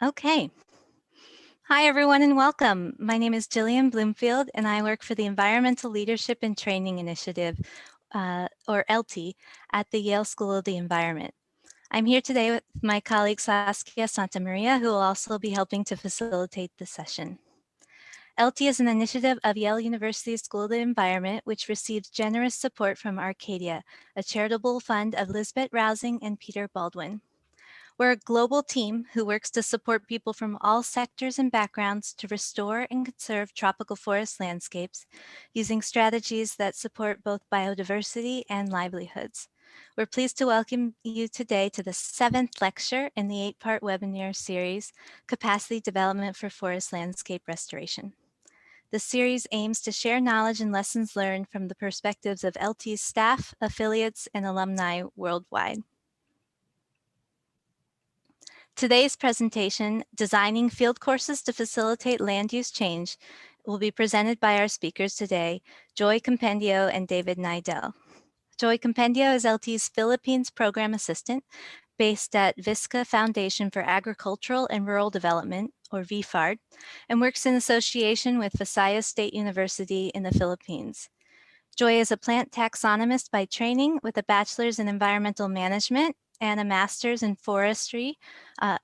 Okay. Hi, everyone, and welcome. My name is Jillian Bloomfield, and I work for the Environmental Leadership and Training Initiative, or ELTI, at the Yale School of the Environment. I'm here today with my colleague Saskia Santamaria, who will also be helping to facilitate the session. ELTI is an initiative of Yale University School of the Environment, which receives generous support from ARCADIA, a charitable fund of Lisbet, Rausing, and Peter Baldwin. We're a global team who works to support people from all sectors and backgrounds to restore and conserve tropical forest landscapes using strategies that support both biodiversity and livelihoods. We're pleased to welcome you today to the 7th lecture in the 8-part webinar series, Capacity Development for Forest Landscape Restoration. The series aims to share knowledge and lessons learned from the perspectives of ELTI's staff, affiliates, and alumni worldwide. Today's presentation, Designing Field Courses to Facilitate Land Use Change, will be presented by our speakers today, Joy Compendio and David Nidell. Joy Compendio is ELTI's Philippines Program Assistant based at Visca Foundation for Agricultural and Rural Development, or VFARD, and works in association with Visayas State University in the Philippines. Joy is a plant taxonomist by training with a bachelor's in environmental management and a master's in forestry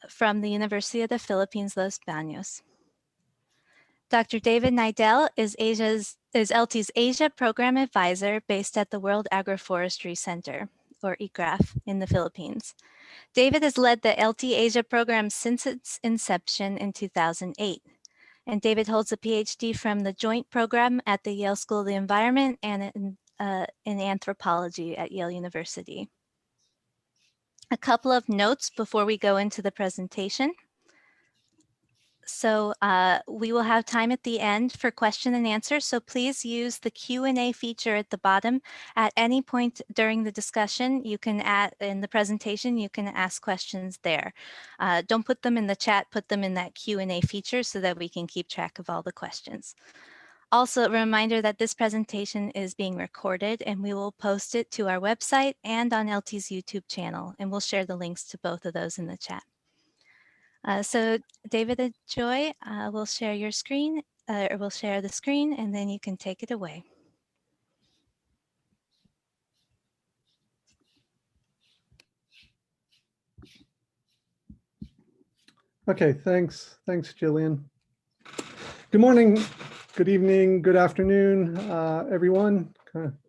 from the University of the Philippines, Los Baños. Dr. David Nidell is ELTI's Asia Program Advisor based at the World Agroforestry Center, or ICRAF, in the Philippines. David has led the ELTI Asia program since its inception in 2008. And David holds a PhD from the joint program at the Yale School of the Environment and in anthropology at Yale University. A couple of notes before we go into the presentation. So we will have time at the end for question and answer. So please use the Q&A feature at the bottom. At any point during the discussion, you can in the presentation, you can ask questions there. Don't put them in the chat, put them in that Q&A feature so that we can keep track of all the questions. Also, a reminder that this presentation is being recorded and we will post it to our website and on ELTI's YouTube channel, and we'll share the links to both of those in the chat. So David and Joy will share your screen, or we'll share the screen, and then you can take it away. Okay, thanks, Jillian. Good morning, good evening, good afternoon, everyone,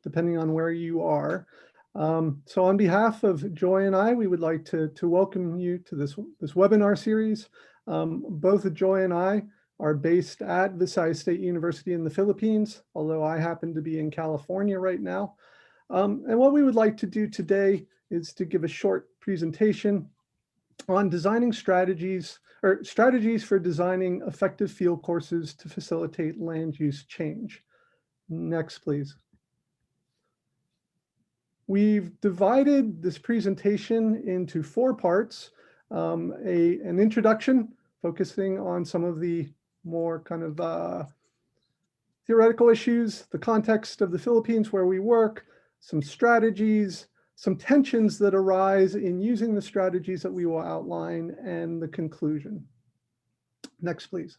depending on where you are. So on behalf of Joy and I, we would like to welcome you to this webinar series. Both Joy and I are based at Visayas State University in the Philippines, although I happen to be in California right now. And what we would like to do today is to give a short presentation on designing strategies for designing effective field courses to facilitate land use change. Next, please. We've divided this presentation into 4 parts. An introduction focusing on some of the more kind of theoretical issues, the context of the Philippines where we work, some strategies, some tensions that arise in using the strategies that we will outline, and the conclusion. Next, please.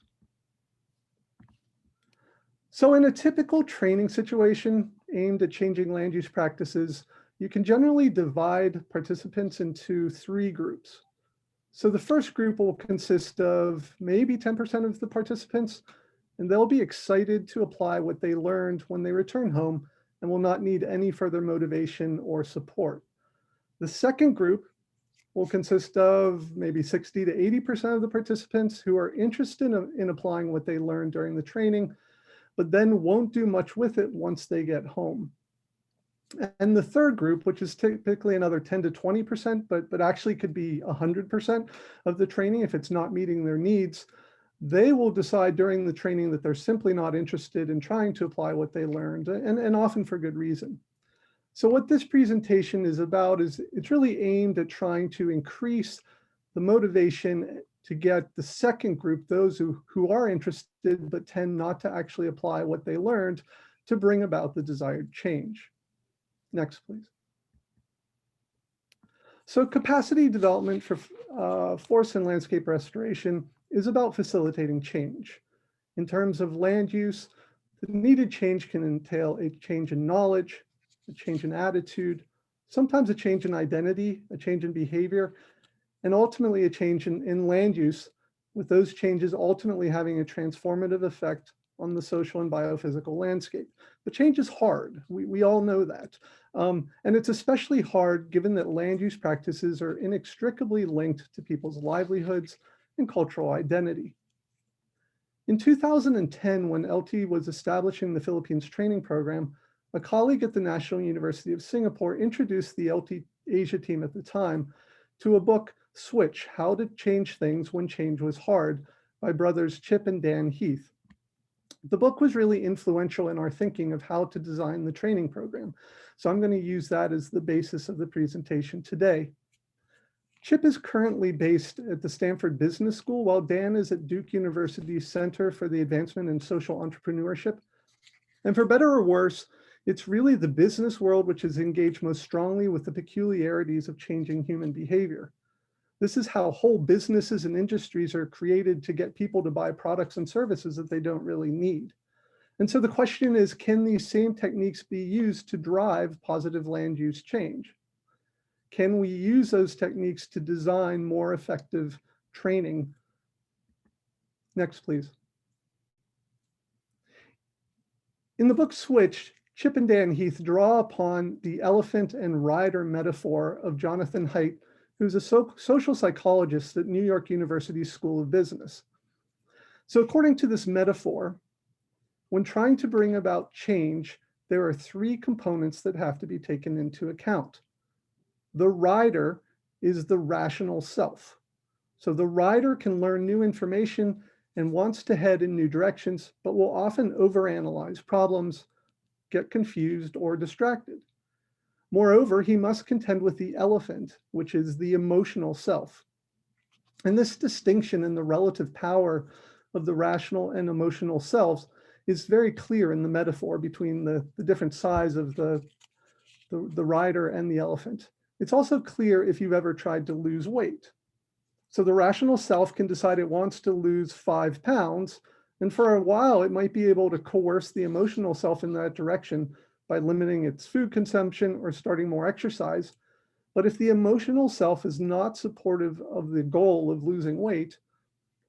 So in a typical training situation aimed at changing land use practices, you can generally divide participants into 3 groups. So the first group will consist of maybe 10% of the participants, and they'll be excited to apply what they learned when they return home and will not need any further motivation or support. The second group will consist of maybe 60 to 80% of the participants who are interested in applying what they learned during the training, but then won't do much with it once they get home. And the third group, which is typically another 10 to 20%, but actually could be 100% of the training if it's not meeting their needs, they will decide during the training that they're simply not interested in trying to apply what they learned, and often for good reason. So what this presentation is about is it's really aimed at trying to increase the motivation to get the second group, those who are interested but tend not to actually apply what they learned, to bring about the desired change. Next, please. So capacity development for forest and landscape restoration is about facilitating change. In terms of land use, the needed change can entail a change in knowledge, a change in attitude, sometimes a change in identity, a change in behavior, and ultimately a change in land use, with those changes ultimately having a transformative effect on the social and biophysical landscape. But change is hard. We all know that. And it's especially hard given that land use practices are inextricably linked to people's livelihoods and cultural identity. In 2010, when ELTI was establishing the Philippines training program, a colleague at the National University of Singapore introduced the ELTI Asia team at the time to a book, Switch, How to Change Things When Change Was Hard, by brothers Chip and Dan Heath. The book was really influential in our thinking of how to design the training program. So I'm going to use that as the basis of the presentation today. Chip is currently based at the Stanford Business School, while Dan is at Duke University's Center for the Advancement in Social Entrepreneurship. And for better or worse, it's really the business world which is engaged most strongly with the peculiarities of changing human behavior. This is how whole businesses and industries are created to get people to buy products and services that they don't really need. And so the question is, can these same techniques be used to drive positive land use change? Can we use those techniques to design more effective training? Next, please. In the book Switch, Chip and Dan Heath draw upon the elephant and rider metaphor of Jonathan Haidt, who's a social psychologist at New York University School of Business. So according to this metaphor, when trying to bring about change, there are three components that have to be taken into account. The rider is the rational self. So the rider can learn new information and wants to head in new directions, but will often overanalyze problems, get confused or distracted. Moreover, he must contend with the elephant, which is the emotional self. And this distinction in the relative power of the rational and emotional selves is very clear in the metaphor between the different sides of the rider and the elephant. It's also clear if you've ever tried to lose weight. So the rational self can decide it wants to lose 5 pounds, and for a while it might be able to coerce the emotional self in that direction by limiting its food consumption or starting more exercise. But if the emotional self is not supportive of the goal of losing weight,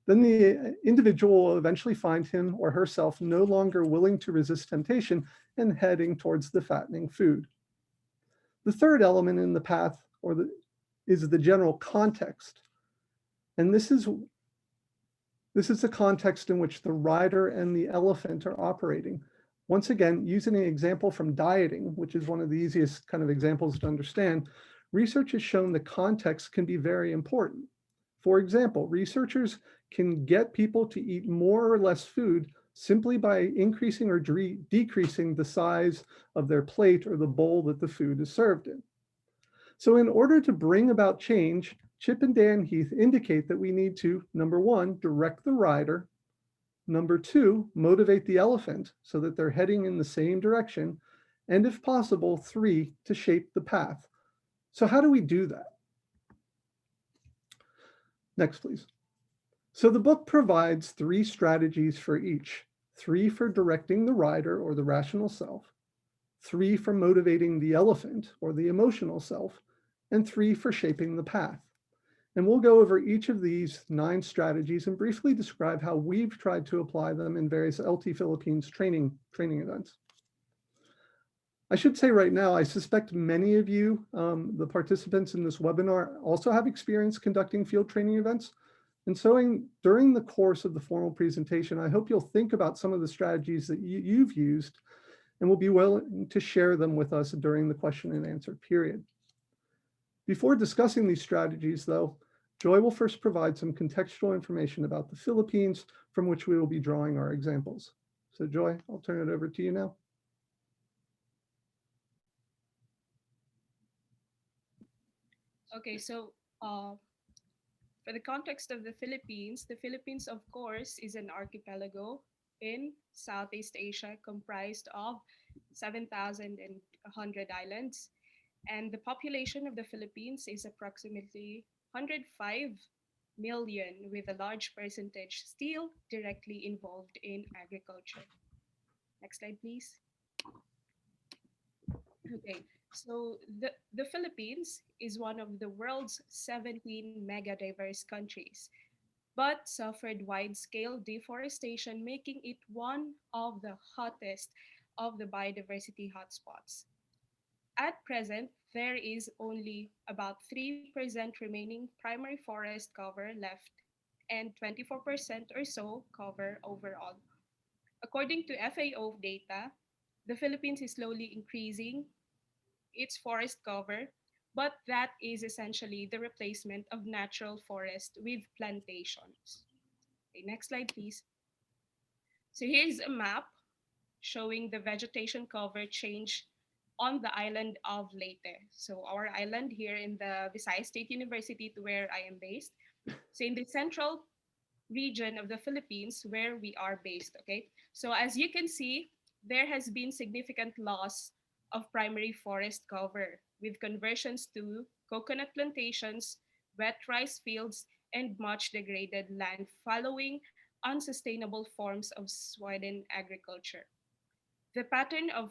then the individual will eventually find him or herself no longer willing to resist temptation and heading towards the fattening food. The third element in the path is the general context. And this is the context in which the rider and the elephant are operating. Once again, using an example from dieting, which is one of the easiest kind of examples to understand, research has shown that context can be very important. For example, researchers can get people to eat more or less food simply by increasing or decreasing the size of their plate or the bowl that the food is served in. So in order to bring about change, Chip and Dan Heath indicate that we need to, number one, direct the rider, number two, motivate the elephant so that they're heading in the same direction, and if possible, three, to shape the path. So how do we do that? Next, please. So the book provides three strategies for each: three for directing the rider or the rational self, three for motivating the elephant or the emotional self, and three for shaping the path. And we'll go over each of these 9 strategies and briefly describe how we've tried to apply them in various ELTI Philippines training events. I should say right now, I suspect many of you, the participants in this webinar, also have experience conducting field training events. And so during the course of the formal presentation, I hope you'll think about some of the strategies that you've used and will be willing to share them with us during the question and answer period. Before discussing these strategies, though, Joy will first provide some contextual information about the Philippines from which we will be drawing our examples. So Joy, I'll turn it over to you now. Okay, so for the context of the Philippines, of course, is an archipelago in Southeast Asia comprised of 7,100 islands. And the population of the Philippines is approximately 105 million, with a large percentage still directly involved in agriculture. Next slide, please. Okay, so the Philippines is one of the world's 17 mega diverse countries, but suffered wide-scale deforestation, making it one of the hottest of the biodiversity hotspots. At present, there is only about 3% remaining primary forest cover left and 24% or so cover overall. According to FAO data, the Philippines is slowly increasing its forest cover, but that is essentially the replacement of natural forest with plantations. Okay, next slide, please. So here's a map showing the vegetation cover change on the island of Leyte. So our island here in the Visayas State University, to where I am based. So in the central region of the Philippines where we are based, okay? So as you can see, there has been significant loss of primary forest cover with conversions to coconut plantations, wet rice fields, and much degraded land following unsustainable forms of swidden agriculture. The pattern of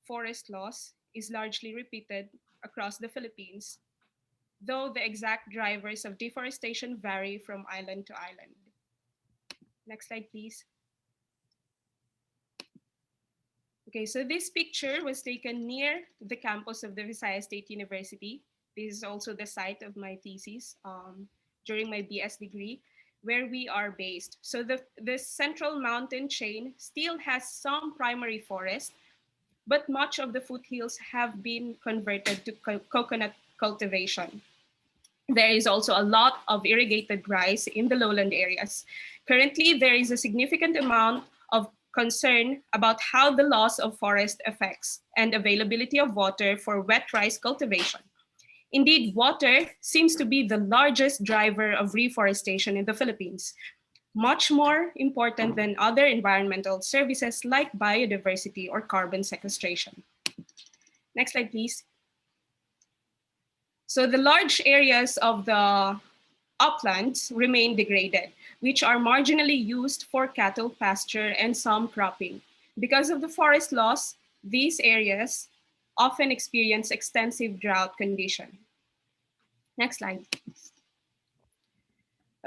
forest loss is largely repeated across the Philippines, though the exact drivers of deforestation vary from island to island. Next slide, please. Okay, so this picture was taken near the campus of the Visayas State University. This is also the site of my thesis during my BS degree, where we are based. So the central mountain chain still has some primary forest, but much of the foothills have been converted to coconut cultivation. There is also a lot of irrigated rice in the lowland areas. Currently, there is a significant amount of concern about how the loss of forest affects and availability of water for wet rice cultivation. Indeed, water seems to be the largest driver of reforestation in the Philippines, much more important than other environmental services like biodiversity or carbon sequestration. Next slide, please. So the large areas of the uplands remain degraded, which are marginally used for cattle pasture and some cropping. Because of the forest loss, these areas often experience extensive drought condition. Next slide.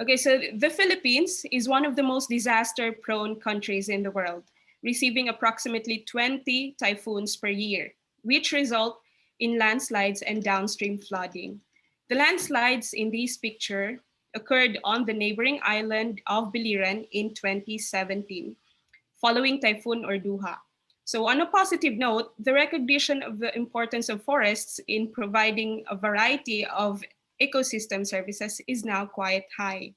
Okay, so the Philippines is one of the most disaster-prone countries in the world, receiving approximately 20 typhoons per year, which result in landslides and downstream flooding. The landslides in this picture occurred on the neighboring island of Biliran in 2017, following Typhoon Orduha. So on a positive note, the recognition of the importance of forests in providing a variety of ecosystem services is now quite high.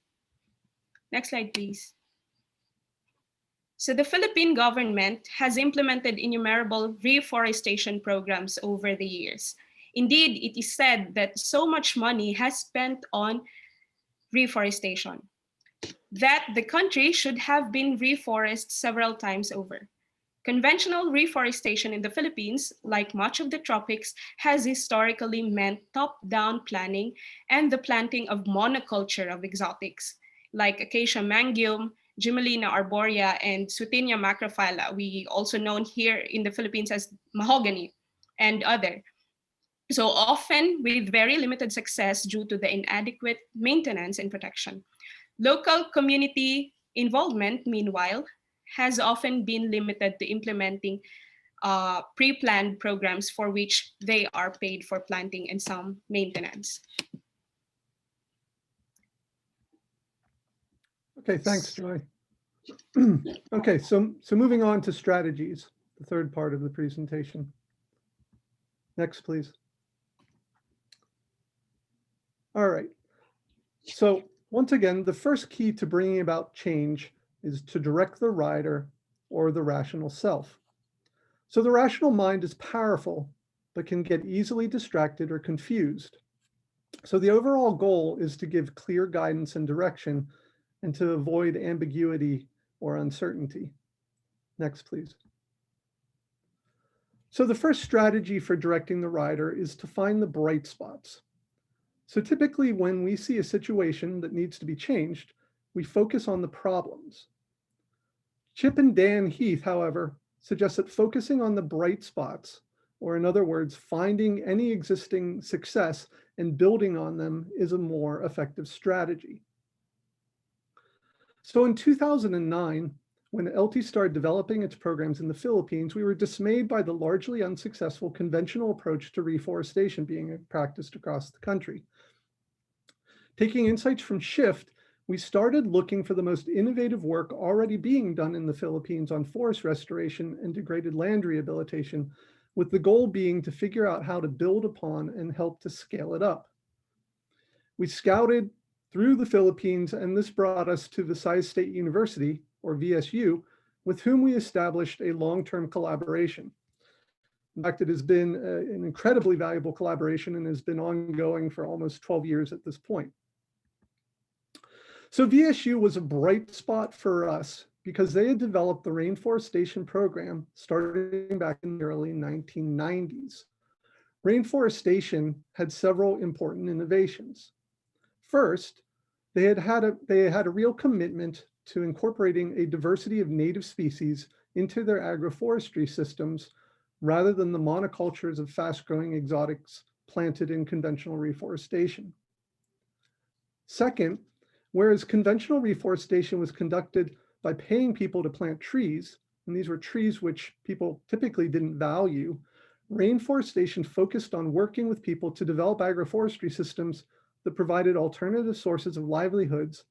Next slide, please. So the Philippine government has implemented innumerable reforestation programs over the years. Indeed, it is said that so much money has spent on reforestation that the country should have been reforested several times over. Conventional reforestation in the Philippines, like much of the tropics, has historically meant top-down planning and the planting of monoculture of exotics, like Acacia mangium, Gymnelina arborea, and Sutinia macrophylla, we also known here in the Philippines as mahogany, and other. So often with very limited success due to the inadequate maintenance and protection. Local community involvement, meanwhile, has often been limited to implementing pre-planned programs for which they are paid for planting and some maintenance. Okay, thanks, Joy. Okay, so moving on to strategies, the third part of the presentation. Next, please. All right. So once again, the first key to bringing about change is to direct the rider or the rational self. So the rational mind is powerful, but can get easily distracted or confused. So the overall goal is to give clear guidance and direction and to avoid ambiguity or uncertainty. Next, please. So the first strategy for directing the rider is to find the bright spots. So typically when we see a situation that needs to be changed, we focus on the problems. Chip and Dan Heath, however, suggest that focusing on the bright spots, or in other words, finding any existing success and building on them, is a more effective strategy. So in 2009, when ELTI started developing its programs in the Philippines, we were dismayed by the largely unsuccessful conventional approach to reforestation being practiced across the country. Taking insights from SHIFT, we started looking for the most innovative work already being done in the Philippines on forest restoration and degraded land rehabilitation, with the goal being to figure out how to build upon and help to scale it up. We scouted through the Philippines, and this brought us to Visayas State University, or VSU, with whom we established a long-term collaboration. In fact, it has been an incredibly valuable collaboration and has been ongoing for almost 12 years at this point. So VSU was a bright spot for us because they had developed the rainforestation program starting back in the early 1990s. Rainforestation had several important innovations. First, they had a real commitment to incorporating a diversity of native species into their agroforestry systems rather than the monocultures of fast-growing exotics planted in conventional reforestation. Second, whereas conventional reforestation was conducted by paying people to plant trees, and these were trees which people typically didn't value, rainforestation focused on working with people to develop agroforestry systems that provided alternative sources of livelihoods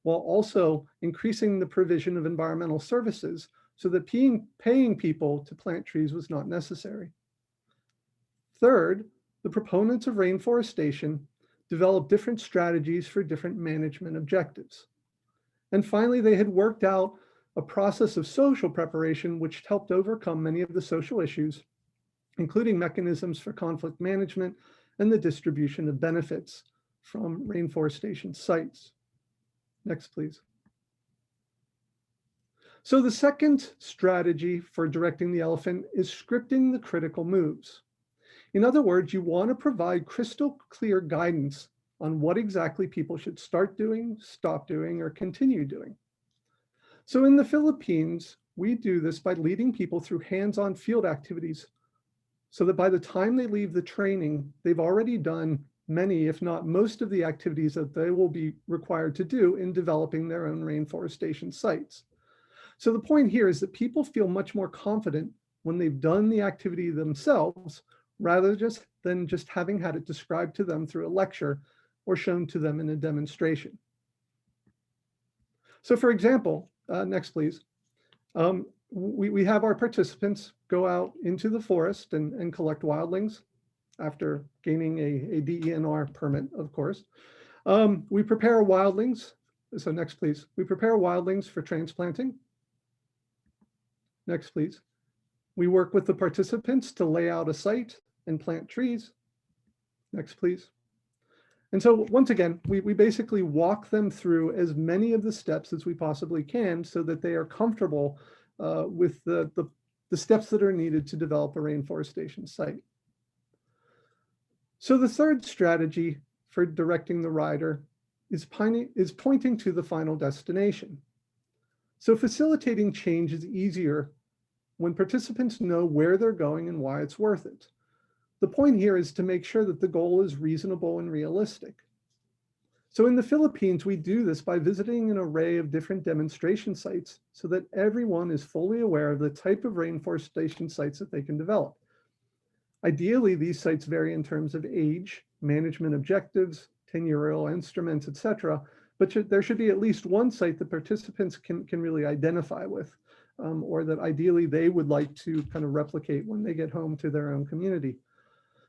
while also increasing the provision of environmental services so that paying people to plant trees was not necessary. Third, the proponents of rainforestation developed different strategies for different management objectives. And finally, they had worked out a process of social preparation which helped overcome many of the social issues, including mechanisms for conflict management and the distribution of benefits from rainforestation sites. Next, please. So the second strategy for directing the elephant is scripting the critical moves. In other words, you want to provide crystal clear guidance on what exactly people should start doing, stop doing, or continue doing. So in the Philippines, we do this by leading people through hands-on field activities so that by the time they leave the training, they've already done many, if not most of the activities that they will be required to do in developing their own rainforestation sites. So the point here is that people feel much more confident when they've done the activity themselves rather than just having had it described to them through a lecture or shown to them in a demonstration. So for example, next please, we have our participants go out into the forest and collect wildlings after gaining a DENR permit, of course. We prepare wildlings, so next please. We prepare wildlings for transplanting. Next please. We work with the participants to lay out a site and plant trees. Next please. And so once again, we basically walk them through as many of the steps as we possibly can so that they are comfortable with the steps that are needed to develop a rainforestation site. So the third strategy for directing the rider is pointing to the final destination. So facilitating change is easier when participants know where they're going and why it's worth it. The point here is to make sure that the goal is reasonable and realistic. So in the Philippines, we do this by visiting an array of different demonstration sites so that everyone is fully aware of the type of rainforestation sites that they can develop. Ideally, these sites vary in terms of age, management objectives, tenurial instruments, etc. But there should be at least one site that participants can really identify with, or that ideally they would like to kind of replicate when they get home to their own community.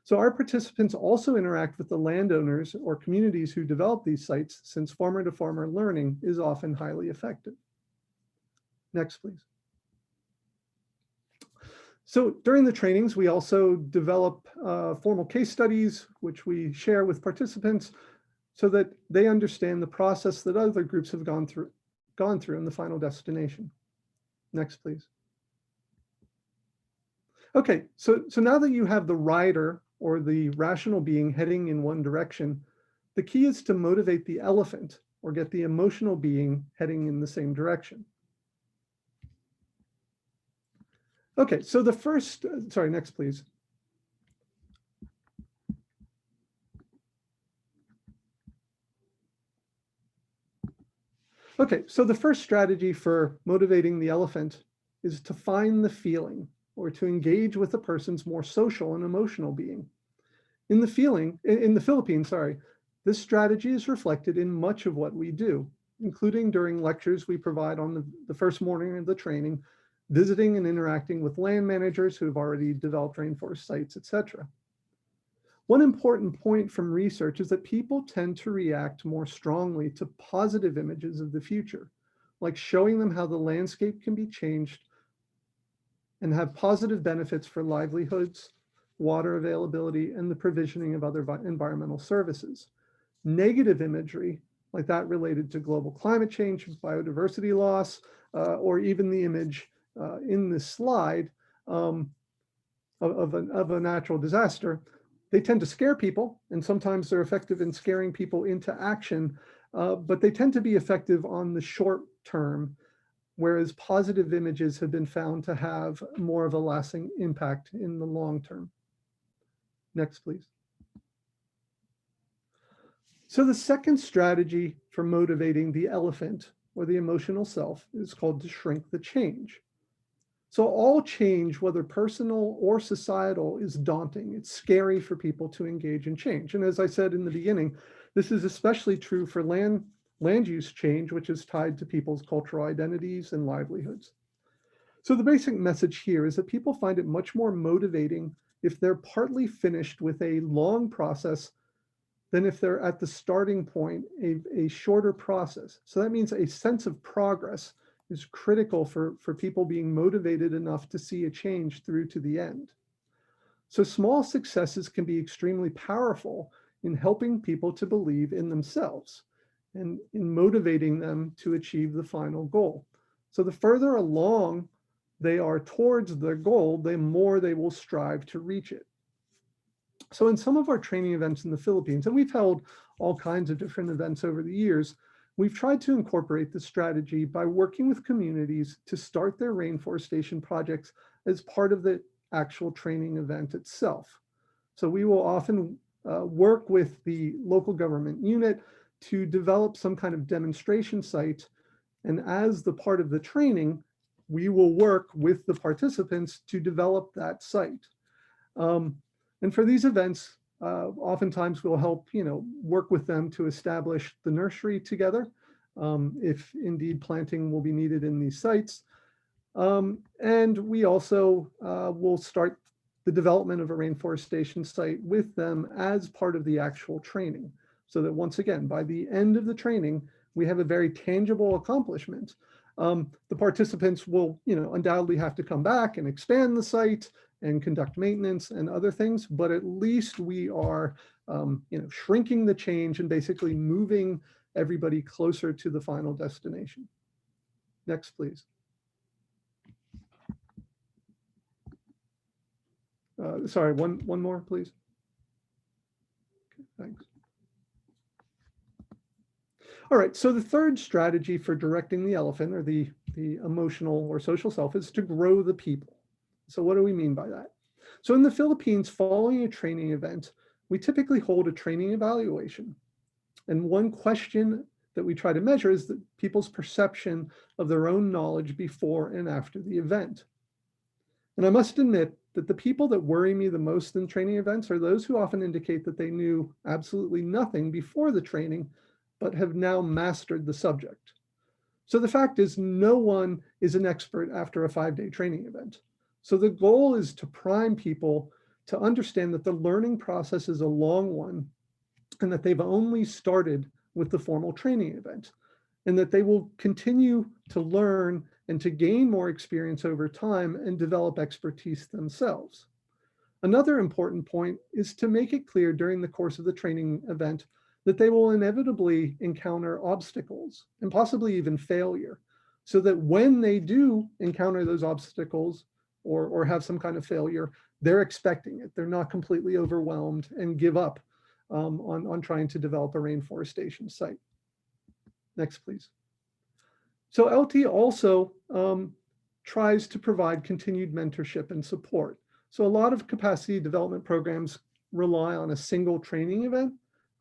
So our participants also interact with the landowners or communities who develop these sites, since farmer-to-farmer learning is often highly effective. Next, please. So during the trainings, we also develop formal case studies, which we share with participants so that they understand the process that other groups have gone through in the final destination. Next, please. Okay, so now that you have the rider or the rational being heading in one direction, the key is to motivate the elephant or get the emotional being heading in the same direction. Okay, so the first, sorry, next please. Okay, so the first strategy for motivating the elephant is to find the feeling or to engage with the person's more social and emotional being. In the Philippines, sorry, this strategy is reflected in much of what we do, including during lectures we provide on the first morning of the training, visiting and interacting with land managers who have already developed rainforest sites, etc. One important point from research is that people tend to react more strongly to positive images of the future, like showing them how the landscape can be changed and have positive benefits for livelihoods, water availability, and the provisioning of other environmental services. Negative imagery, like that related to global climate change, biodiversity loss, or even the image in this slide of a natural disaster, they tend to scare people, and sometimes they're effective in scaring people into action, but they tend to be effective on the short term, whereas positive images have been found to have more of a lasting impact in the long term. Next, please. So the second strategy for motivating the elephant or the emotional self is called to shrink the change. So all change, whether personal or societal, is daunting. It's scary for people to engage in change. And as I said in the beginning, this is especially true for land use change, which is tied to people's cultural identities and livelihoods. So the basic message here is that people find it much more motivating if they're partly finished with a long process than if they're at the starting point, a shorter process. So that means a sense of progress is critical for people being motivated enough to see a change through to the end. So small successes can be extremely powerful in helping people to believe in themselves and in motivating them to achieve the final goal. So the further along they are towards their goal, the more they will strive to reach it. So in some of our training events in the Philippines, and we've held all kinds of different events over the years, we've tried to incorporate this strategy by working with communities to start their rainforestation projects as part of the actual training event itself. So we will often work with the local government unit to develop some kind of demonstration site. And as the part of the training, we will work with the participants to develop that site. And for these events, oftentimes we'll help, work with them to establish the nursery together, if indeed planting will be needed in these sites. And we also will start the development of a rainforestation site with them as part of the actual training. So that once again, by the end of the training, we have a very tangible accomplishment. The participants will, undoubtedly have to come back and expand the site and conduct maintenance and other things, but at least we are, shrinking the change and basically moving everybody closer to the final destination. Next, please. Sorry, one more, please. Okay, thanks. All right, so the third strategy for directing the elephant, or the emotional or social self, is to grow the people. So what do we mean by that? So in the Philippines, following a training event, we typically hold a training evaluation. And one question that we try to measure is the people's perception of their own knowledge before and after the event. And I must admit that the people that worry me the most in training events are those who often indicate that they knew absolutely nothing before the training, but have now mastered the subject. So the fact is, no one is an expert after a 5-day training event. So the goal is to prime people to understand that the learning process is a long one and that they've only started with the formal training event, and that they will continue to learn and to gain more experience over time and develop expertise themselves. Another important point is to make it clear during the course of the training event that they will inevitably encounter obstacles and possibly even failure, so that when they do encounter those obstacles, or have some kind of failure, they're expecting it. They're not completely overwhelmed and give up on trying to develop a rainforestation site. Next, please. So ELTI also tries to provide continued mentorship and support. So a lot of capacity development programs rely on a single training event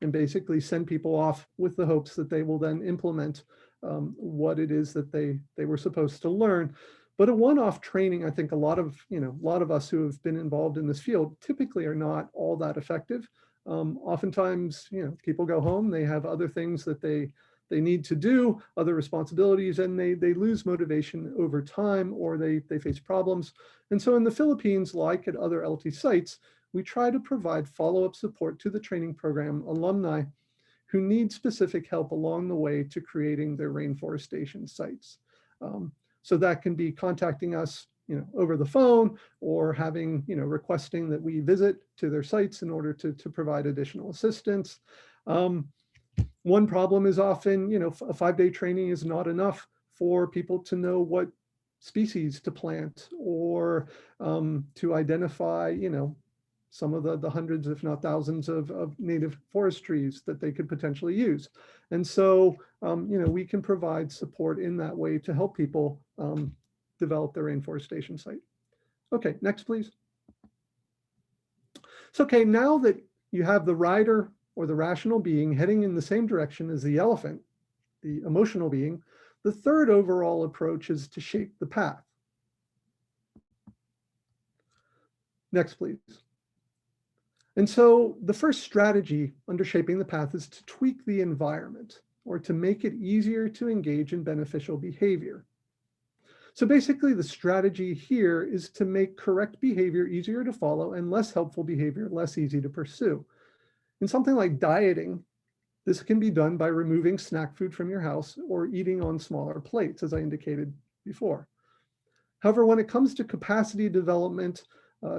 and basically send people off with the hopes that they will then implement what it is that they were supposed to learn. But a one-off training, I think a lot of us who have been involved in this field typically are not all that effective. Oftentimes, people go home, they have other things that they need to do, other responsibilities, and they lose motivation over time, or they face problems. And so in the Philippines, like at other ELTI sites, we try to provide follow-up support to the training program alumni who need specific help along the way to creating their rainforestation sites. So that can be contacting us over the phone, or having, requesting that we visit to their sites in order to provide additional assistance. One problem is often, a 5-day training is not enough for people to know what species to plant, or to identify, some of the hundreds, if not thousands of native forest trees that they could potentially use. And so, we can provide support in that way to help people develop their rainforestation site. Okay, next, please. So, okay, now that you have the rider or the rational being heading in the same direction as the elephant, the emotional being, the third overall approach is to shape the path. Next, please. And so the first strategy under shaping the path is to tweak the environment, or to make it easier to engage in beneficial behavior. So basically, the strategy here is to make correct behavior easier to follow and less helpful behavior less easy to pursue. In something like dieting, this can be done by removing snack food from your house or eating on smaller plates, as I indicated before. However, when it comes to capacity development,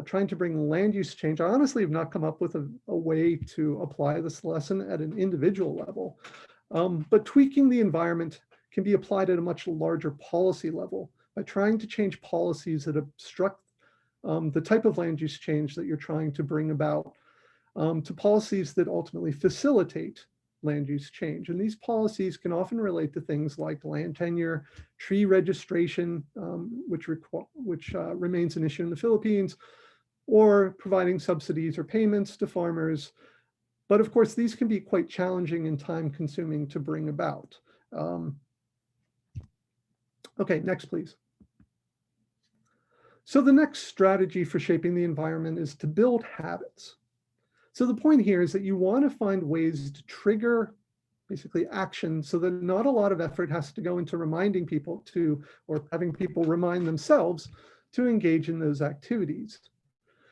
trying to bring land use change, I honestly have not come up with a way to apply this lesson at an individual level. But tweaking the environment can be applied at a much larger policy level by trying to change policies that obstruct the type of land use change that you're trying to bring about, to policies that ultimately facilitate land use change. And these policies can often relate to things like land tenure, tree registration, which remains an issue in the Philippines, or providing subsidies or payments to farmers. But of course, these can be quite challenging and time-consuming to bring about. Okay, next, please. So the next strategy for shaping the environment is to build habits. So the point here is that you want to find ways to trigger basically action so that not a lot of effort has to go into reminding people to, or having people remind themselves to engage in those activities.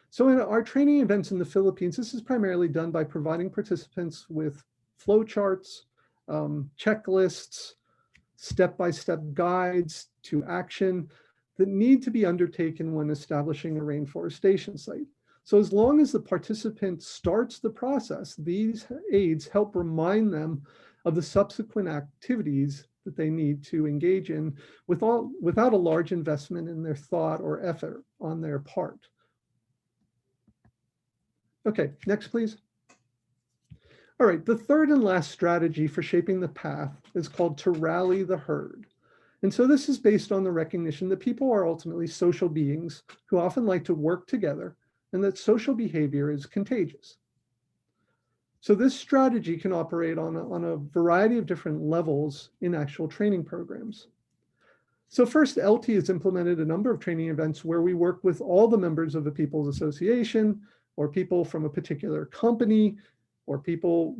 So in our training events in the Philippines, this is primarily done by providing participants with flowcharts, checklists, step-by-step guides to action that need to be undertaken when establishing a rainforestation site. So as long as the participant starts the process, these aids help remind them of the subsequent activities that they need to engage in without a large investment in their thought or effort on their part. Okay, next, please. All right, the third and last strategy for shaping the path is called to rally the herd. And so this is based on the recognition that people are ultimately social beings who often like to work together, and that social behavior is contagious. So this strategy can operate on a variety of different levels in actual training programs. So first, ELTI has implemented a number of training events where we work with all the members of the People's Association, or people from a particular company, or people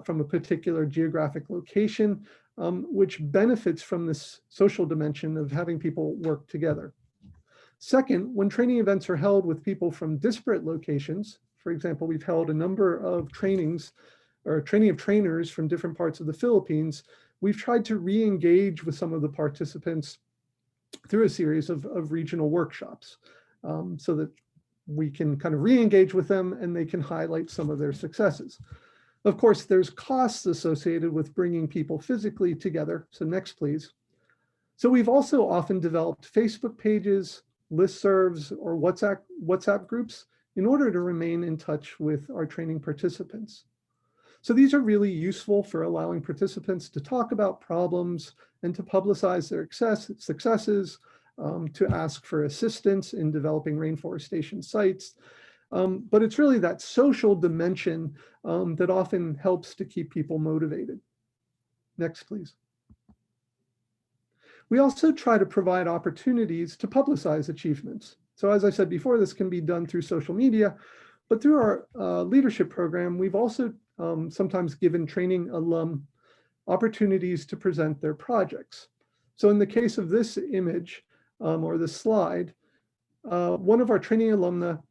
from a particular geographic location, which benefits from this social dimension of having people work together. Second, when training events are held with people from disparate locations, for example, we've held a number of trainings or training of trainers from different parts of the Philippines, we've tried to re-engage with some of the participants through a series of regional workshops, so that we can kind of re-engage with them and they can highlight some of their successes. Of course, there's costs associated with bringing people physically together. So next, please. So we've also often developed Facebook pages, listservs, or WhatsApp groups in order to remain in touch with our training participants. So these are really useful for allowing participants to talk about problems and to publicize their successes, to ask for assistance in developing rainforestation sites. But it's really that social dimension that often helps to keep people motivated. Next, please. We also try to provide opportunities to publicize achievements. So as I said before, this can be done through social media, but through our leadership program, we've also sometimes given training alum opportunities to present their projects. So in the case of this image or this slide, one of our training alumna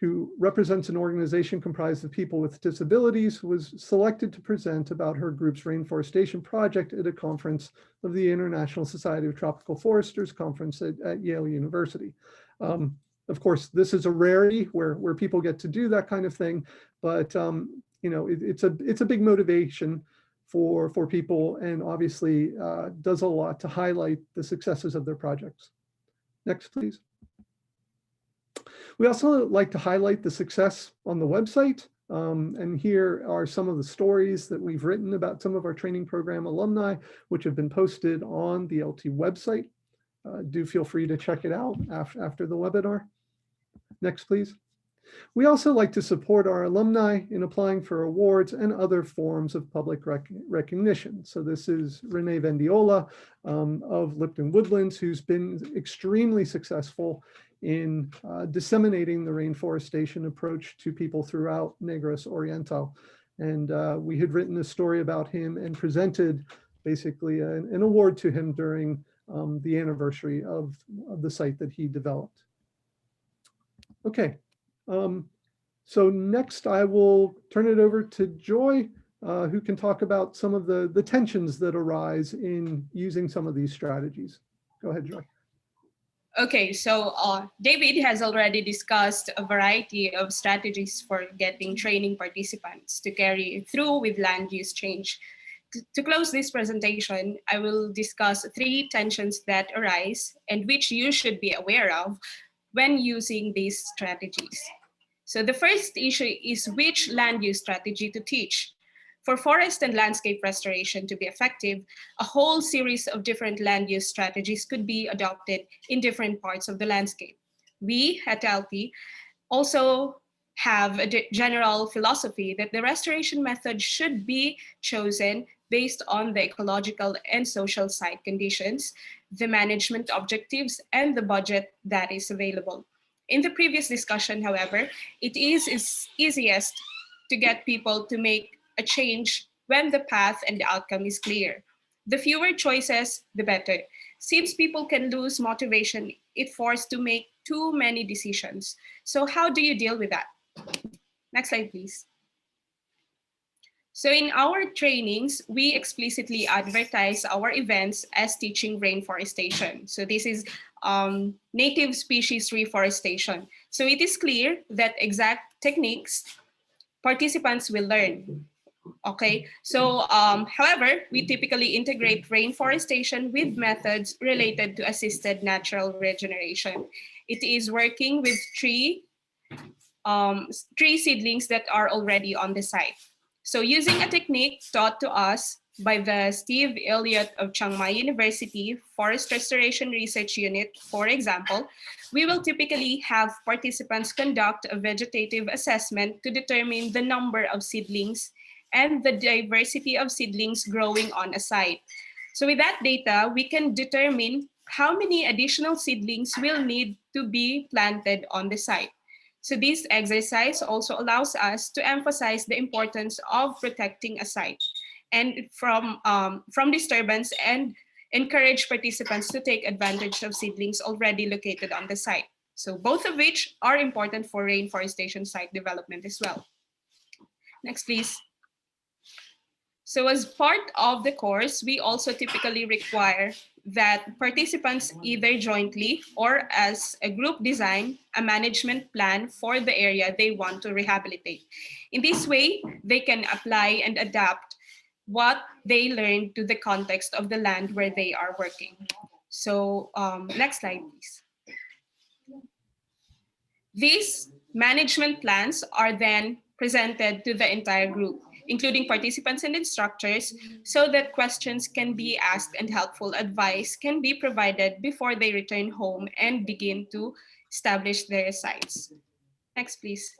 who represents an organization comprised of people with disabilities was selected to present about her group's rainforestation project at a conference of the International Society of Tropical Foresters conference at Yale University. Of course, this is a rarity where people get to do that kind of thing, but you know, it's a big motivation for people, and obviously does a lot to highlight the successes of their projects. Next, please. We also like to highlight the success on the website. And here are some of the stories that we've written about some of our training program alumni, which have been posted on the ELTI website. Do feel free to check it out after the webinar. Next, please. We also like to support our alumni in applying for awards and other forms of public recognition. So this is Renee Vendiola of Lipton Woodlands, who's been extremely successful in disseminating the rainforestation approach to people throughout Negros Oriental. And we had written a story about him and presented basically an award to him during the anniversary of the site that he developed. Okay. So next I will turn it over to Joy, who can talk about some of the tensions that arise in using some of these strategies. Go ahead, Joy. Okay, so David has already discussed a variety of strategies for getting training participants to carry through with land use change. To close this presentation, I will discuss 3 tensions that arise and which you should be aware of when using these strategies. So the first issue is which land use strategy to teach. For forest and landscape restoration to be effective, a whole series of different land use strategies could be adopted in different parts of the landscape. We at ELTI also have a general philosophy that the restoration method should be chosen based on the ecological and social site conditions, the management objectives, and the budget that is available. In the previous discussion, however, it is easiest to get people to make a change when the path and the outcome is clear. The fewer choices, the better. Since people can lose motivation, it forced to make too many decisions. So how do you deal with that? Next slide, please. So in our trainings, we explicitly advertise our events as teaching rainforestation. So this is native species reforestation. So it is clear that exact techniques participants will learn. Okay, so however, we typically integrate rainforestation with methods related to assisted natural regeneration. It is working with tree seedlings that are already on the site. So using a technique taught to us by the Steve Elliott of Chiang Mai University Forest Restoration Research Unit, for example, we will typically have participants conduct a vegetative assessment to determine the number of seedlings and the diversity of seedlings growing on a site. So with that data, we can determine how many additional seedlings will need to be planted on the site. So this exercise also allows us to emphasize the importance of protecting a site and from disturbance, and encourage participants to take advantage of seedlings already located on the site. So both of which are important for rainforestation site development as well. Next, please. So as part of the course, we also typically require that participants either jointly or as a group design a management plan for the area they want to rehabilitate. In this way, they can apply and adapt what they learned to the context of the land where they are working. So next slide, please. These management plans are then presented to the entire group, including participants and instructors, so that questions can be asked and helpful advice can be provided before they return home and begin to establish their sites. Next, please.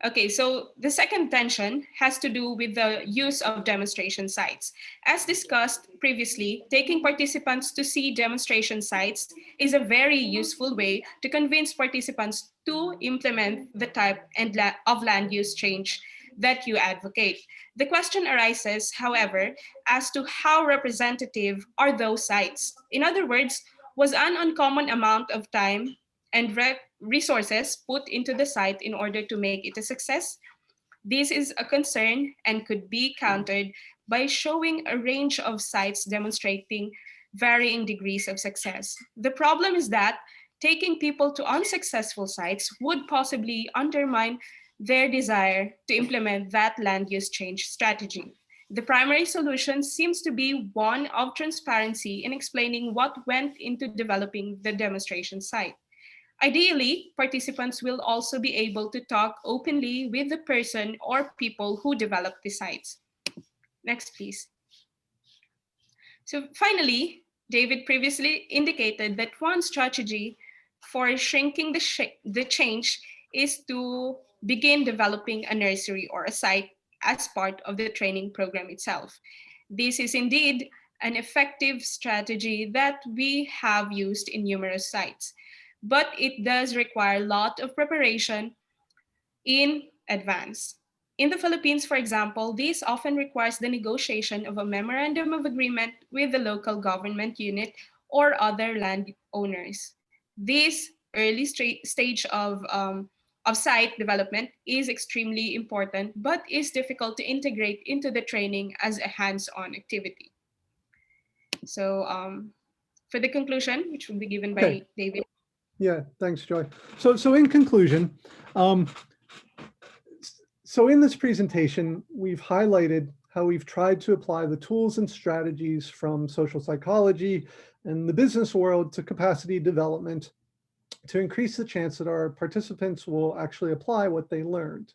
Okay, so the second tension has to do with the use of demonstration sites. As discussed previously, taking participants to see demonstration sites is a very useful way to convince participants to implement the type of land use change that you advocate. The question arises, however, as to how representative are those sites? In other words, was an uncommon amount of time and resources put into the site in order to make it a success? This is a concern and could be countered by showing a range of sites demonstrating varying degrees of success. The problem is that taking people to unsuccessful sites would possibly undermine their desire to implement that land use change strategy. The primary solution seems to be one of transparency in explaining what went into developing the demonstration site. Ideally, participants will also be able to talk openly with the person or people who developed the sites. Next, please. So finally, David previously indicated that one strategy for shrinking the change is to begin developing a nursery or a site as part of the training program itself. This is indeed an effective strategy that we have used in numerous sites, but it does require a lot of preparation in advance. In the Philippines, for example, this often requires the negotiation of a memorandum of agreement with the local government unit or other landowners. This early stage of site development is extremely important, but is difficult to integrate into the training as a hands-on activity. So for the conclusion, which will be given by David. Yeah, thanks, Joy. So in conclusion, so in this presentation, we've highlighted how we've tried to apply the tools and strategies from social psychology and the business world to capacity development to increase the chance that our participants will actually apply what they learned.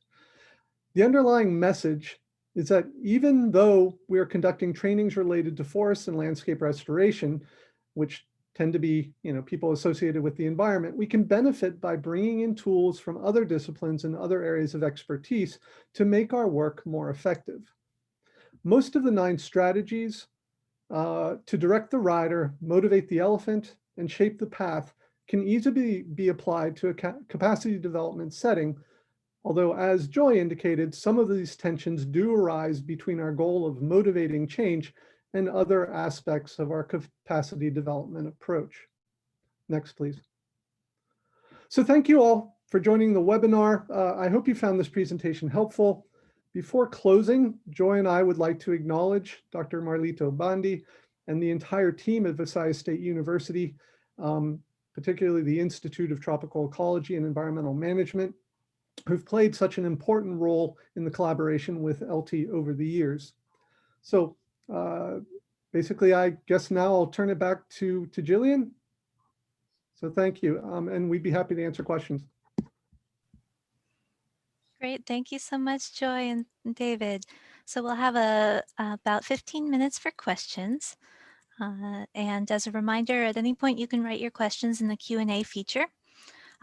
The underlying message is that even though we're conducting trainings related to forest and landscape restoration, which tend to be, people associated with the environment, we can benefit by bringing in tools from other disciplines and other areas of expertise to make our work more effective. Most of the 9 strategies to direct the rider, motivate the elephant, and shape the path can easily be applied to a capacity development setting, although as Joy indicated, some of these tensions do arise between our goal of motivating change and other aspects of our capacity development approach. Next, please. So thank you all for joining the webinar. I hope you found this presentation helpful. Before closing, Joy and I would like to acknowledge Dr. Marlito Bandi and the entire team at Visayas State University, particularly the Institute of Tropical Ecology and Environmental Management, who've played such an important role in the collaboration with ELTI over the years. So basically, I guess now I'll turn it back to Jillian. So thank you, and we'd be happy to answer questions. Great, thank you so much, Joy and David. So we'll have about 15 minutes for questions. And as a reminder, at any point you can write your questions in the Q&A feature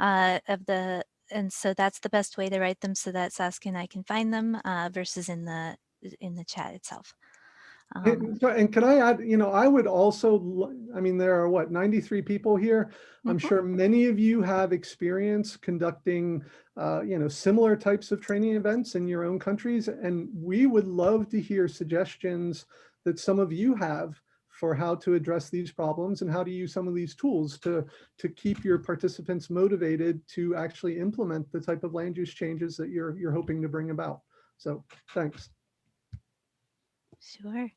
and so that's the best way to write them so that Saskia and I can find them versus in the chat itself. And can I add, I would also, there are what, 93 people here. I'm sure many of you have experience conducting, similar types of training events in your own countries. And we would love to hear suggestions that some of you have for how to address these problems and how to use some of these tools to keep your participants motivated to actually implement the type of land use changes that you're hoping to bring about. So thanks. Sure.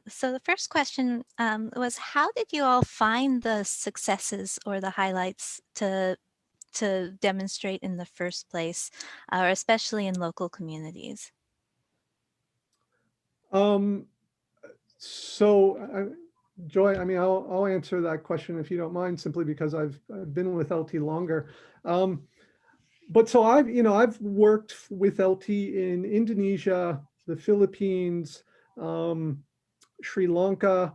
So the first question was, how did you all find the successes or the highlights to demonstrate in the first place, or especially in local communities? Joy, I mean, I'll answer that question if you don't mind, simply because I've been with LT longer. But so I've worked with LT in Indonesia, the Philippines, Sri Lanka,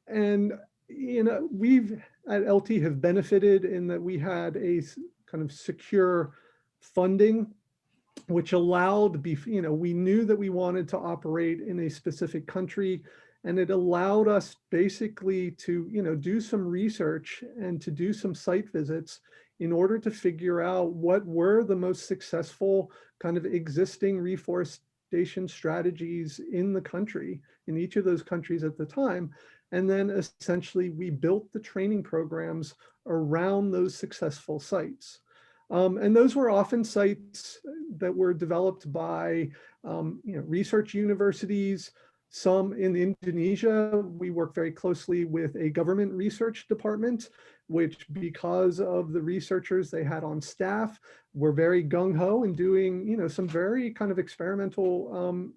and we've at LT have benefited in that we had a kind of secure funding, which allowed, we knew that we wanted to operate in a specific country, and it allowed us basically to, do some research and to do some site visits in order to figure out what were the most successful kind of existing reforestation strategies in the country, in each of those countries at the time. And then essentially we built the training programs around those successful sites. And those were often sites that were developed by research universities. Some in Indonesia, we work very closely with a government research department, which, because of the researchers they had on staff, were very gung-ho in doing some very kind of experimental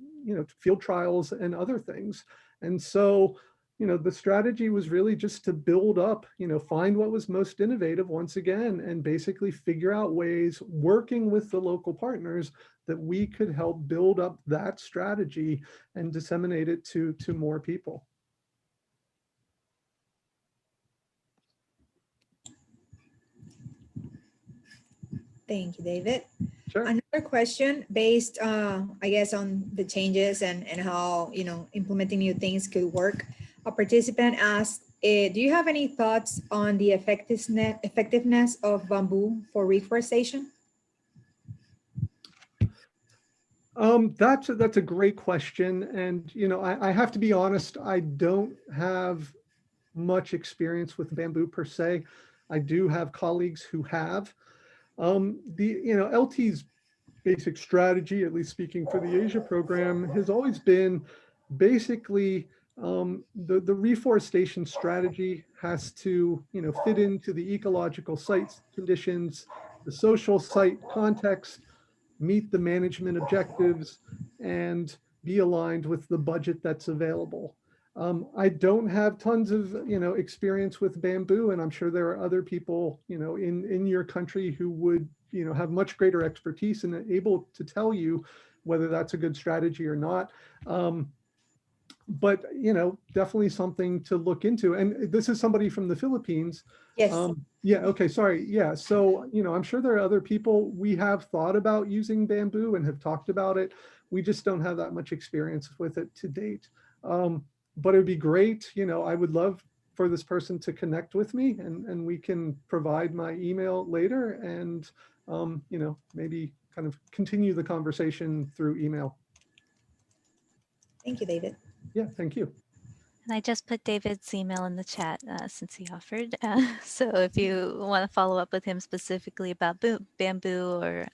field trials and other things. And so the strategy was really just to build up, find what was most innovative once again, and basically figure out ways, working with the local partners, that we could help build up that strategy and disseminate it to more people. Thank you, David. Sure. Another question based, I guess, on the changes and how, implementing new things could work. A participant asked, do you have any thoughts on the effectiveness of bamboo for reforestation? That's a great question. And, I have to be honest, I don't have much experience with bamboo per se. I do have colleagues who have. LT's basic strategy, at least speaking for the Asia program, has always been basically the reforestation strategy has to fit into the ecological site conditions, the social site context, meet the management objectives, and be aligned with the budget that's available. I don't have tons of experience with bamboo, and I'm sure there are other people in your country who would have much greater expertise and able to tell you whether that's a good strategy or not. But definitely something to look into. And this is somebody from the Philippines. Yes. Yeah, okay, sorry. Yeah, so I'm sure there are other people. We have thought about using bamboo and have talked about it. We just don't have that much experience with it to date. But it would be great. I would love for this person to connect with me, and we can provide my email later, and maybe kind of continue the conversation through email. Thank you, David. Yeah, thank you. And I just put David's email in the chat since he offered. So if you want to follow up with him specifically about bamboo or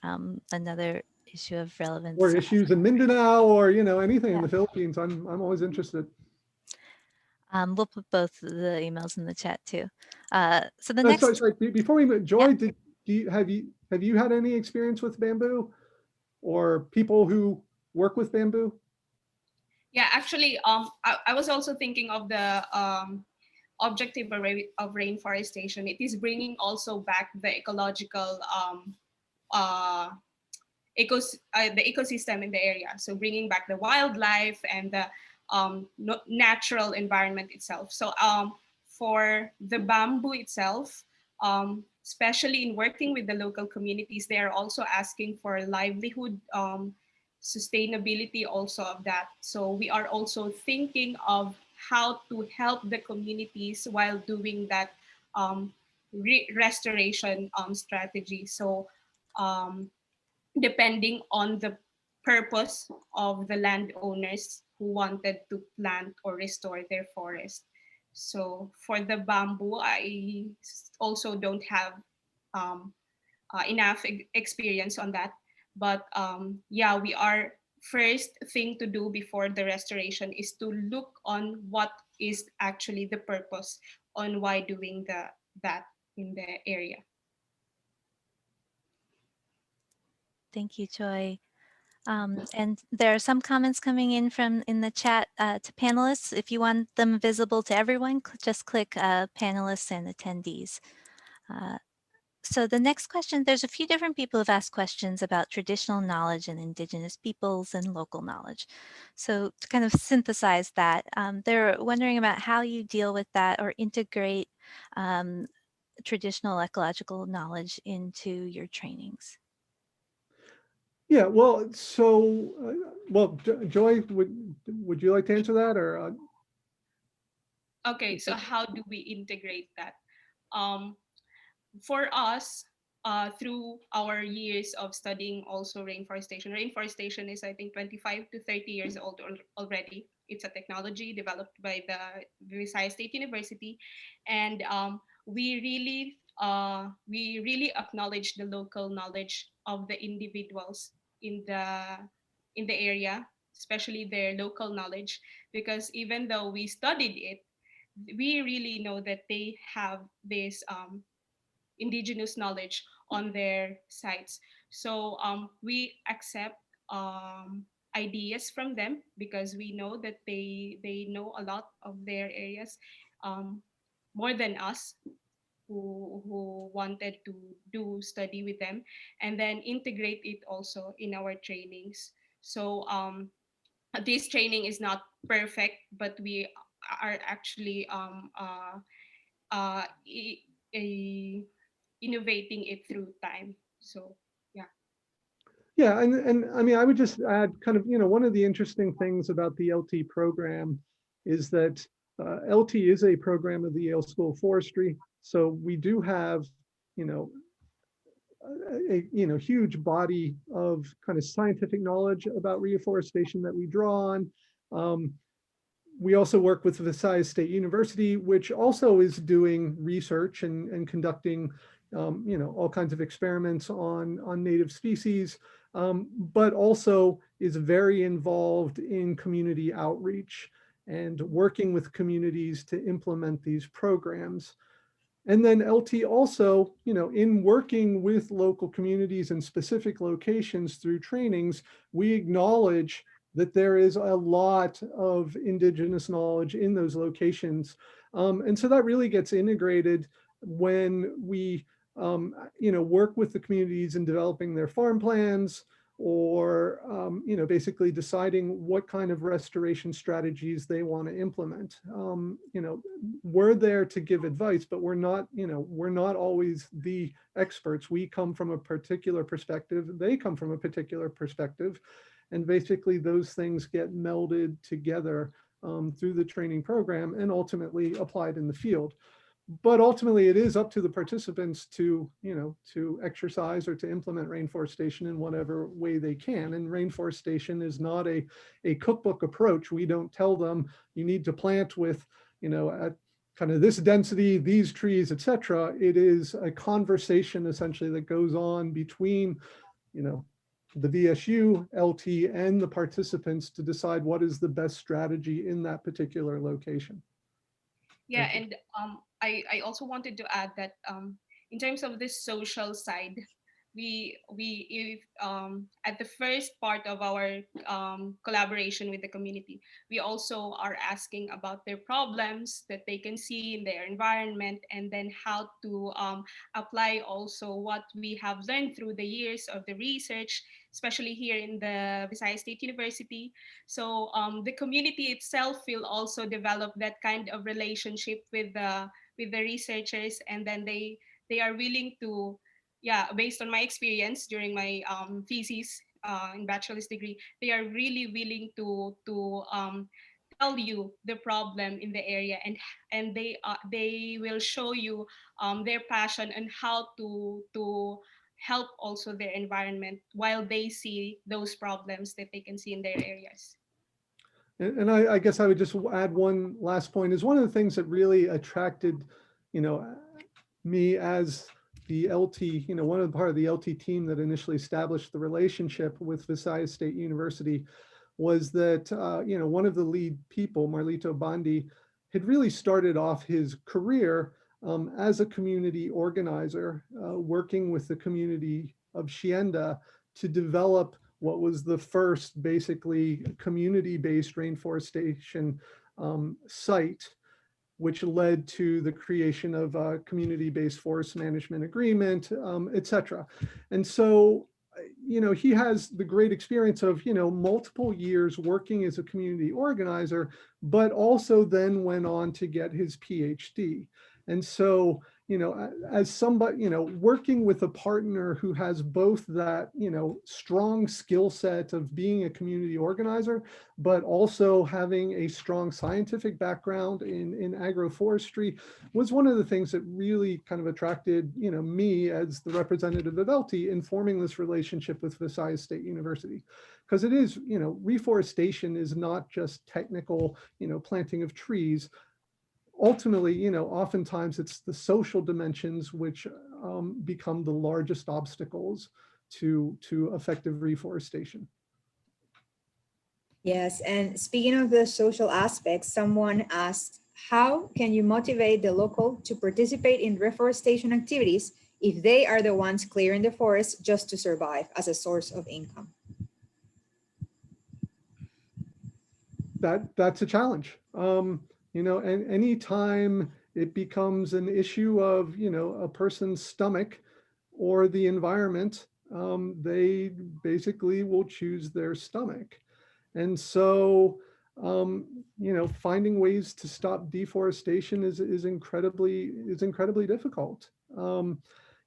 another issue of relevance, or issues in Mindanao, or anything in Yeah. the Philippines, I'm always interested. we'll put both the emails in the chat too. So the Oh, next, sorry, before we move, Joy, Yeah. have you had any experience with bamboo, or people who work with bamboo? Yeah, actually, I was also thinking of the objective of rainforestation. It is bringing also back the ecological the ecosystem in the area. So bringing back the wildlife and the natural environment itself. So for the bamboo itself, especially in working with the local communities, they are also asking for livelihood sustainability also of that. So we are also thinking of how to help the communities while doing that restoration strategy. So depending on the purpose of the landowners who wanted to plant or restore their forest. So for the bamboo, I also don't have enough experience on that. But yeah, we are first thing to do before the restoration is to look on what is actually the purpose on why doing that in the area. thank you, Joy. And there are some comments coming in in the chat to panelists. If you want them visible to everyone, just click panelists and attendees. So the next question, there's a few different people who've asked questions about traditional knowledge and indigenous peoples and local knowledge. So to kind of synthesize that, they're wondering about how you deal with that or integrate traditional ecological knowledge into your trainings. Yeah, well, so, Joy, would you like to answer that, or? Okay, so how do we integrate that? For us, through our years of studying also reforestation is, I think, 25 to 30 years old already. It's a technology developed by the Visayas State University, and we really acknowledge the local knowledge of the individuals in the area, especially their local knowledge, because even though we studied it, we really know that they have this indigenous knowledge on their sites. So we accept ideas from them because we know that they know a lot of their areas, um, more than us who wanted to do study with them, and then integrate it also in our trainings. So this training is not perfect, but we are actually uh, i- a innovating it through time. So yeah. Yeah, and I mean, I would just add kind of, one of the interesting things about the LT program is that LT is a program of the Yale School of Forestry. So we do have, you know, a huge body of kind of scientific knowledge about reforestation that we draw on. We also work with Visayas State University, which also is doing research and conducting, all kinds of experiments on native species, but also is very involved in community outreach and working with communities to implement these programs. And then LT also, in working with local communities in specific locations through trainings, we acknowledge that there is a lot of indigenous knowledge in those locations. And so that really gets integrated when we, work with the communities in developing their farm plans, or basically deciding what kind of restoration strategies they want to implement. We're there to give advice, but we're not always the experts. We come from a particular perspective, they come from a particular perspective, and basically those things get melded together through the training program and ultimately applied in the field. But ultimately, it is up to the participants to exercise or to implement rainforestation in whatever way they can. And rainforestation is not a cookbook approach. We don't tell them you need to plant with, at kind of this density, these trees, etc. It is a conversation essentially that goes on between, the VSU, LT, and the participants to decide what is the best strategy in that particular location. Yeah, and I also wanted to add that in terms of this social side, we if at the first part of our collaboration with the community, we also are asking about their problems that they can see in their environment, and then how to apply also what we have learned through the years of the research, especially here in the Visayas State University. So the community itself will also develop that kind of relationship with the researchers, and then they are willing to, yeah, based on my experience during my thesis in bachelor's degree, they are really willing to tell you the problem in the area, and they will show you their passion and how to help also their environment while they see those problems that they can see in their areas. And I guess I would just add one last point. Is one of the things that really attracted, me as the LT, one of the part of the LT team that initially established the relationship with Visayas State University, was that, one of the lead people, Marlito Bandi, had really started off his career as a community organizer, working with the community of Shienda to develop what was the first basically community-based rainforestation site, which led to the creation of a community-based forest management agreement, et cetera. And so, he has the great experience of, multiple years working as a community organizer, but also then went on to get his PhD. And so, as somebody, working with a partner who has both that, strong skill set of being a community organizer, but also having a strong scientific background in agroforestry was one of the things that really kind of attracted, me as the representative of ELTI in forming this relationship with Visayas State University. Because it is, reforestation is not just technical, planting of trees. Ultimately, oftentimes it's the social dimensions which become the largest obstacles to effective reforestation. Yes, and speaking of the social aspects, someone asked, how can you motivate the local to participate in reforestation activities if they are the ones clearing the forest just to survive as a source of income? That's a challenge. And anytime it becomes an issue of, a person's stomach or the environment, they basically will choose their stomach. And so, finding ways to stop deforestation is incredibly difficult. The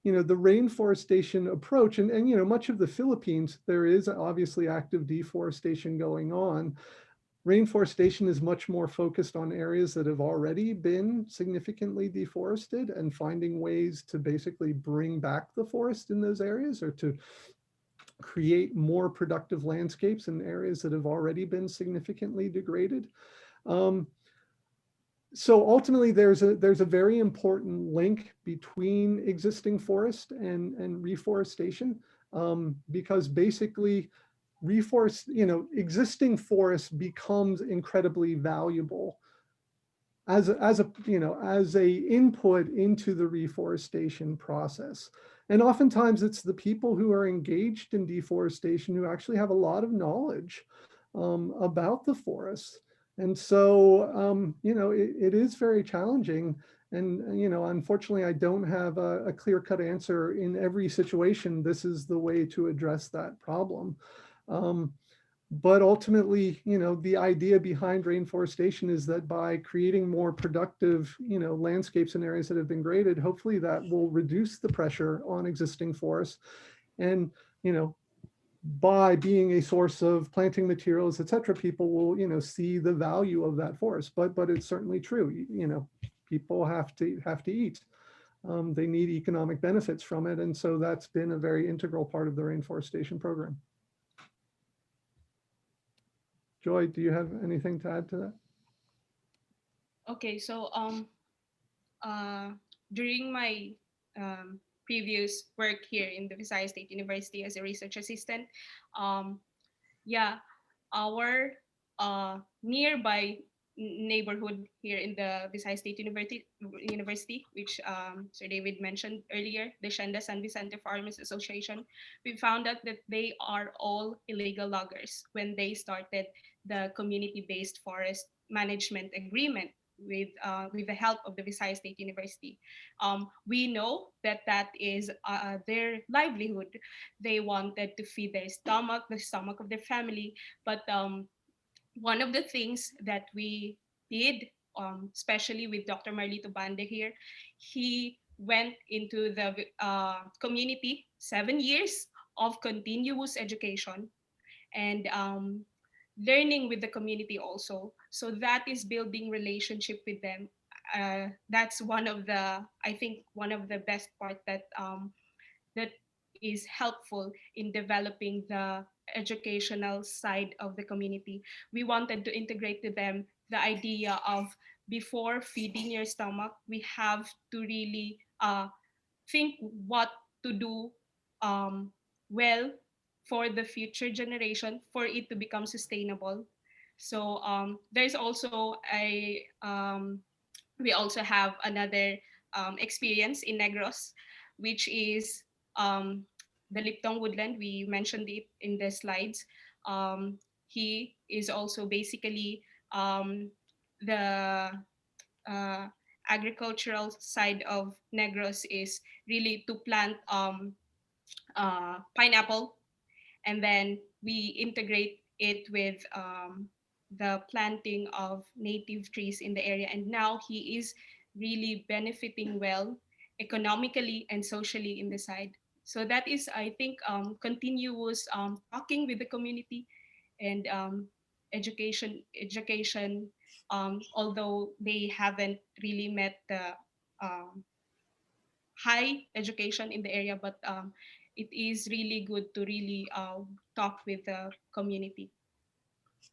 rainforestation approach, and much of the Philippines, there is obviously active deforestation going on. Rainforestation is much more focused on areas that have already been significantly deforested and finding ways to basically bring back the forest in those areas, or to create more productive landscapes in areas that have already been significantly degraded. So ultimately, there's a very important link between existing forest and reforestation, because basically existing forest becomes incredibly valuable as a input into the reforestation process. And oftentimes it's the people who are engaged in deforestation who actually have a lot of knowledge about the forest. And so, it is very challenging. And, unfortunately, I don't have a clear-cut answer in every situation. This is the way to address that problem. But ultimately, the idea behind rainforestation is that by creating more productive, landscapes in areas that have been graded, hopefully that will reduce the pressure on existing forests. And, by being a source of planting materials, et cetera, people will, see the value of that forest. But it's certainly true, people have to eat. They need economic benefits from it. And so that's been a very integral part of the rainforestation program. Joy, do you have anything to add to that? Okay, so during my previous work here in the Visayas State University as a research assistant, yeah, our nearby neighborhood here in the Visayas State University, which Sir David mentioned earlier, the Shenda San Vicente Farmers Association, we found out that they are all illegal loggers when they started the community-based forest management agreement with the help of the Visayas State University. We know that that is their livelihood. They wanted to feed their stomach, the stomach of their family, but one of the things that we did, especially with Dr. Marlito Bande here, he went into the community 7 years of continuous education and learning with the community also. So that is building relationship with them. That's one of the, I think, one of the best part that is helpful in developing the educational side of the community. We wanted to integrate to them the idea of before feeding your stomach, we have to really think what to do well for the future generation for it to become sustainable. So there's also we also have another experience in Negros, which is um, the Liptong woodland, we mentioned it in the slides. He is also basically the uh, agricultural side of Negros is really to plant pineapple, and then we integrate it with the planting of native trees in the area. And now he is really benefiting well economically and socially in the side. So that is, I think, continuous talking with the community and education. Although they haven't really met the um, high education in the area, but it is really good to really talk with the community.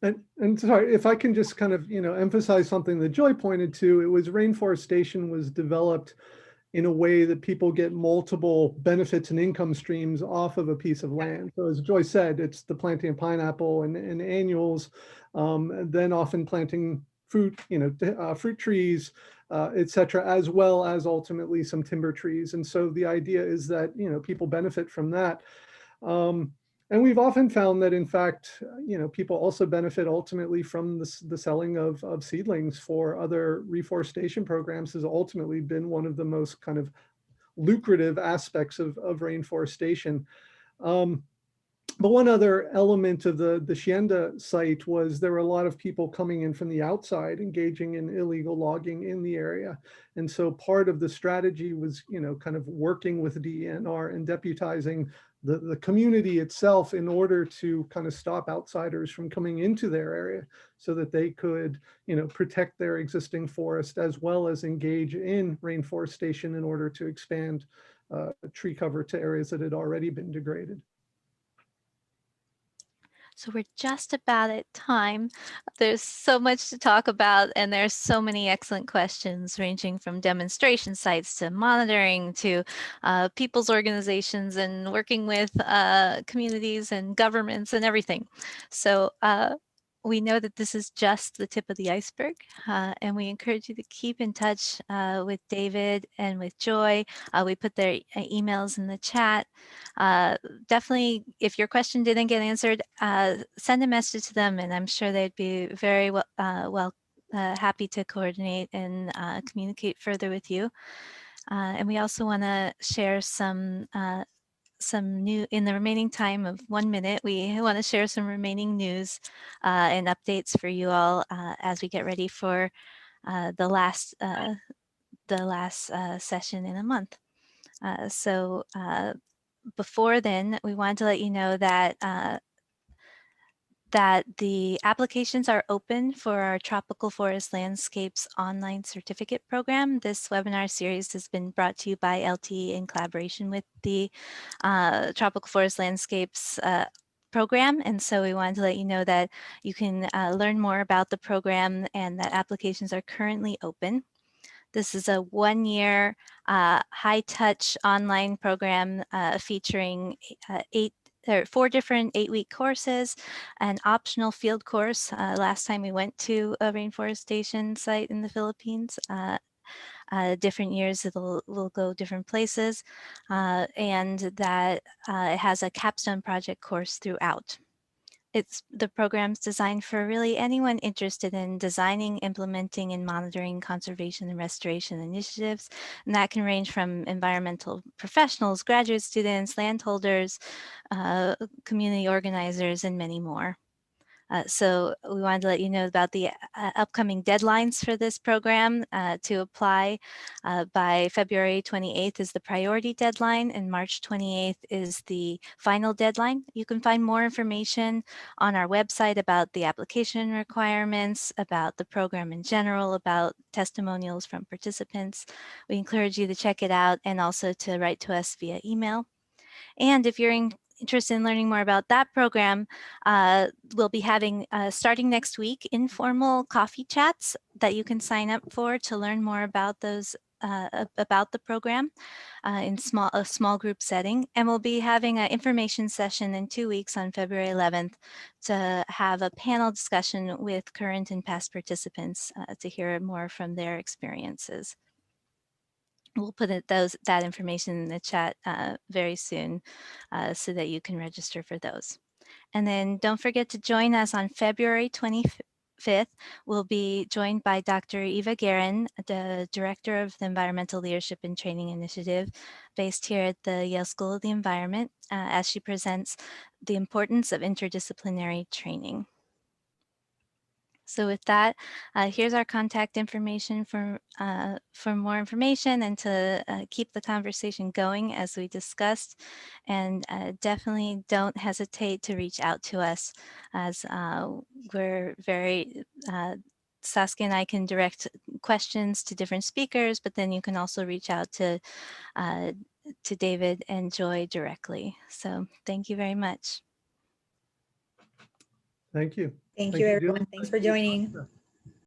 And sorry, if I can just kind of, emphasize something that Joy pointed to, it was rainforestation was developed in a way that people get multiple benefits and income streams off of a piece of land. So as Joy said, it's the planting of pineapple and annuals, then often planting fruit, fruit trees, et cetera, as well as ultimately some timber trees. And so the idea is that, people benefit from that. And we've often found that, in fact, people also benefit ultimately from the selling of seedlings for other reforestation programs has ultimately been one of the most kind of lucrative aspects of rainforestation. But one other element of the Hacienda site was there were a lot of people coming in from the outside engaging in illegal logging in the area. And so part of the strategy was, kind of working with DENR and deputizing the community itself in order to kind of stop outsiders from coming into their area so that they could, protect their existing forest as well as engage in rainforestation in order to expand tree cover to areas that had already been degraded. So we're just about at time. There's so much to talk about, and there's so many excellent questions ranging from demonstration sites to monitoring to people's organizations and working with communities and governments and everything. So we know that this is just the tip of the iceberg, and we encourage you to keep in touch with David and with Joy. We put their emails in the chat. Definitely, if your question didn't get answered, send a message to them, and I'm sure they'd be very happy to coordinate and communicate further with you. And we also want to share some new, in the remaining time of 1 minute, we want to share some remaining news and updates for you all as we get ready for the last session in a month. So before then, we wanted to let you know that that the applications are open for our Tropical Forest Landscapes online certificate program. This webinar series has been brought to you by LT in collaboration with the Tropical Forest Landscapes program. And so we wanted to let you know that you can learn more about the program and that applications are currently open. This is a 1-year high-touch online program featuring 4 different 8-week courses, an optional field course. Last time we went to a rainforestation site in the Philippines. Different years will go different places, and that it has a capstone project course throughout. The program's designed for really anyone interested in designing, implementing, and monitoring conservation and restoration initiatives. And that can range from environmental professionals, graduate students, landholders, community organizers, and many more. So we wanted to let you know about the upcoming deadlines for this program. To apply by February 28th is the priority deadline, and March 28th is the final deadline. You can find more information on our website about the application requirements, about the program in general, about testimonials from participants. We encourage you to check it out and also to write to us via email. And if you're interested in learning more about that program, we'll be having, starting next week, informal coffee chats that you can sign up for to learn more about those, about the program in a small group setting. And we'll be having an information session in 2 weeks on February 11th to have a panel discussion with current and past participants to hear more from their experiences. We'll put that information in the chat very soon so that you can register for those. And then don't forget to join us on February 25th. We'll be joined by Dr. Eva Guerin, the Director of the Environmental Leadership and Training Initiative, based here at the Yale School of the Environment, as she presents the importance of interdisciplinary training. So with that, here's our contact information for more information and to keep the conversation going as we discussed. And definitely don't hesitate to reach out to us, as we're very, Saskia and I can direct questions to different speakers, but then you can also reach out to David and Joy directly. So thank you very much. Thank you. Thank you, everyone. Thanks for joining.